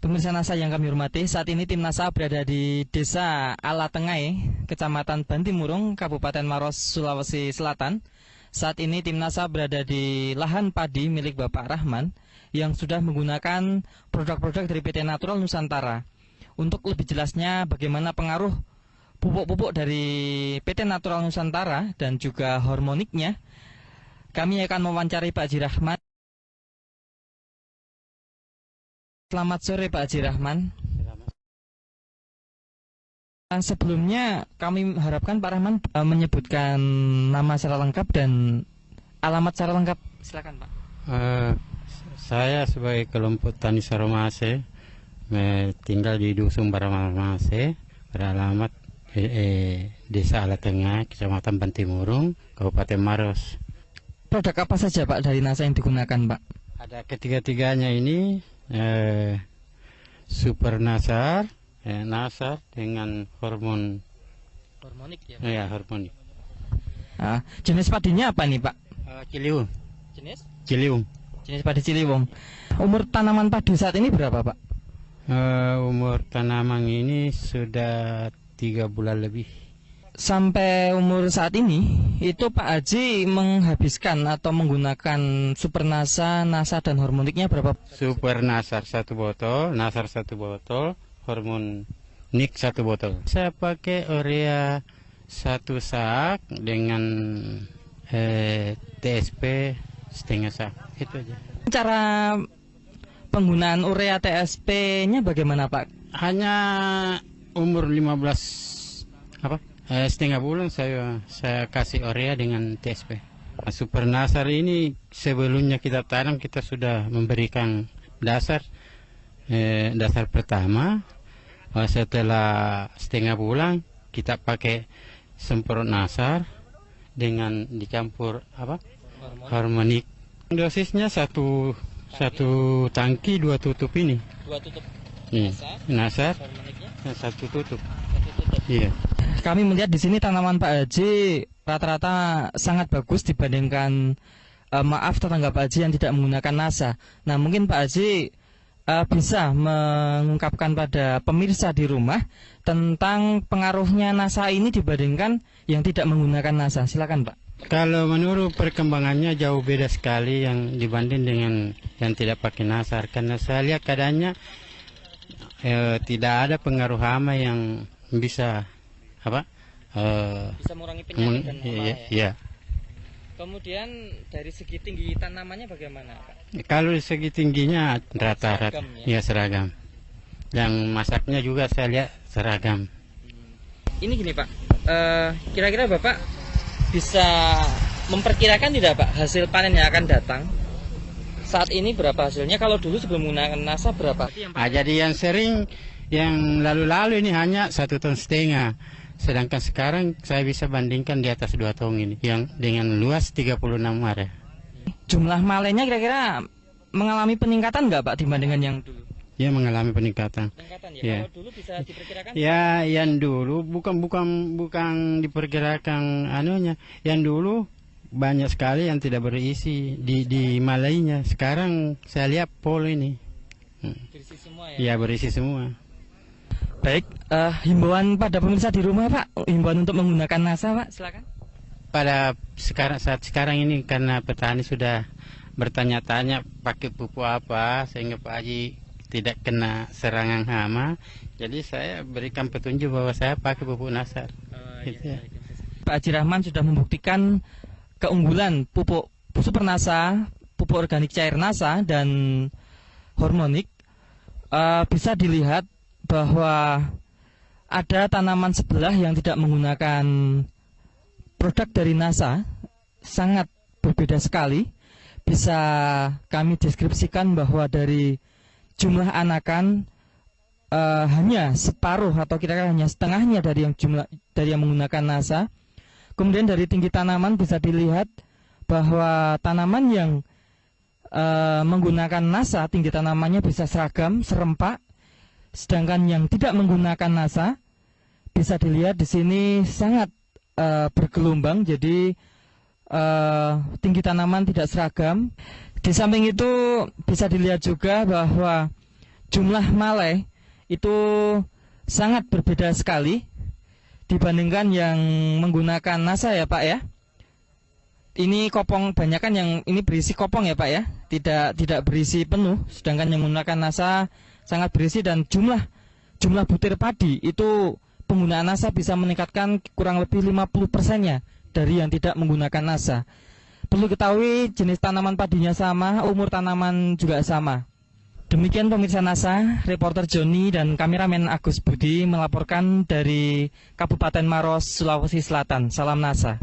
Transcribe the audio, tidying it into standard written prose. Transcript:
Pemirsa NASA yang kami hormati, saat ini tim NASA berada di Desa Alatengai, Kecamatan Bantimurung, Kabupaten Maros, Sulawesi Selatan. Saat ini tim NASA berada di lahan padi milik Bapak Rahman yang sudah menggunakan produk-produk dari PT Natural Nusantara. Untuk lebih jelasnya bagaimana pengaruh pupuk-pupuk dari PT Natural Nusantara dan juga hormoniknya, kami akan mewawancari Pak Haji Rahman. Selamat sore Pak Haji Rahman. Sebelumnya kami harapkan Pak Rahman menyebutkan nama secara lengkap dan alamat secara lengkap. Silakan Pak. Saya sebagai kelompok Tani Saromase tinggal di Dusun Baramase, beralamat Desa Alatengai, Kecamatan Bantimurung, Kabupaten Maros. Produk apa saja Pak dari NASA yang digunakan Pak? Ada ketiga-tiganya ini, Super Nasar, Nasar dengan Hormonik ya? Ya, hormonik. Jenis padinya apa nih Pak? Ciliwung. Jenis padi Ciliwung. Umur tanaman padi saat ini berapa Pak? Umur tanaman ini sudah 3 bulan lebih. Sampai umur saat ini, itu Pak Haji menghabiskan atau menggunakan Super NASA, NASA dan hormoniknya berapa? Super Nasar 1 botol, Nasar 1 botol, hormonik 1 botol. Saya pakai urea 1 sak dengan TSP setengah sak. Itu aja. Cara penggunaan urea TSP-nya bagaimana Pak? Hanya umur 15 setengah bulan saya kasih urea dengan TSP. Super Nasar ini sebelumnya kita tanam kita sudah memberikan dasar pertama. Setelah setengah bulan kita pakai semprot Nasar dengan dicampur hormonik. Dosisnya satu tangki 2 tutup ini. 2 tutup Nasar hormoniknya? Dan 1 tutup. 1 tutup. Iya. Kami melihat di sini tanaman Pak Haji rata-rata sangat bagus dibandingkan tetangga Pak Haji yang tidak menggunakan NASA. Nah, mungkin Pak Haji bisa mengungkapkan pada pemirsa di rumah tentang pengaruhnya NASA ini dibandingkan yang tidak menggunakan NASA. Silakan Pak. Kalau menurut perkembangannya jauh beda sekali yang dibanding dengan yang tidak pakai NASA. Karena saya lihat keadaannya tidak ada pengaruh hama yang bisa Bisa mengurangi penyakit dan hama ya. Kemudian dari segi tinggi tanamannya bagaimana Pak? Kalau dari segi tingginya rata-rata seragam. Yang masaknya juga saya lihat seragam. Ini gini Pak, kira-kira Bapak bisa memperkirakan tidak Pak hasil panen yang akan datang? Saat ini berapa hasilnya? Kalau dulu sebelum menggunakan NASA berapa? Jadi yang sering, yang lalu-lalu ini hanya 1,5 ton. Sedangkan sekarang saya bisa bandingkan di atas 2 ton ini, yang dengan luas 36 area. Jumlah malenya kira-kira mengalami peningkatan nggak Pak dibandingkan yang dulu? Ya, mengalami peningkatan. Ya. Kalau dulu bisa diperkirakan? Ya, yang dulu bukan diperkirakan anunya. Yang dulu banyak sekali yang tidak berisi di malainya. Sekarang saya lihat pol ini. Berisi semua ya? Ya, berisi semua. Baik, himbauan pada pemirsa di rumah Pak, himbauan untuk menggunakan NASA Pak, silakan. Pada saat sekarang ini karena petani sudah bertanya-tanya pakai pupuk apa sehingga Pak Haji tidak kena serangan hama, jadi saya berikan petunjuk bahwa saya pakai pupuk Nasar. Iya. Pak Haji Rahman sudah membuktikan keunggulan pupuk Super NASA, pupuk organik cair NASA dan hormonik. Bisa dilihat bahwa ada tanaman sebelah yang tidak menggunakan produk dari NASA, sangat berbeda sekali. Bisa kami deskripsikan bahwa dari jumlah anakan hanya separuh atau kira-kira hanya setengahnya dari yang menggunakan NASA. Kemudian dari tinggi tanaman bisa dilihat bahwa tanaman yang menggunakan NASA tinggi tanamannya bisa seragam, serempak. Sedangkan yang tidak menggunakan NASA bisa dilihat di sini sangat bergelombang, jadi tinggi tanaman tidak seragam. Di samping itu bisa dilihat juga bahwa jumlah malai itu sangat berbeda sekali dibandingkan yang menggunakan NASA ya Pak ya. Ini kopong banyakan yang ini berisi kopong ya Pak ya, tidak berisi penuh, sedangkan yang menggunakan NASA sangat berisi, dan jumlah butir padi itu penggunaan NASA bisa meningkatkan kurang lebih 50%-nya dari yang tidak menggunakan NASA. Perlu ketahui jenis tanaman padinya sama, umur tanaman juga sama. Demikian pemirsa NASA, reporter Joni dan kameramen Agus Budi melaporkan dari Kabupaten Maros, Sulawesi Selatan. Salam NASA.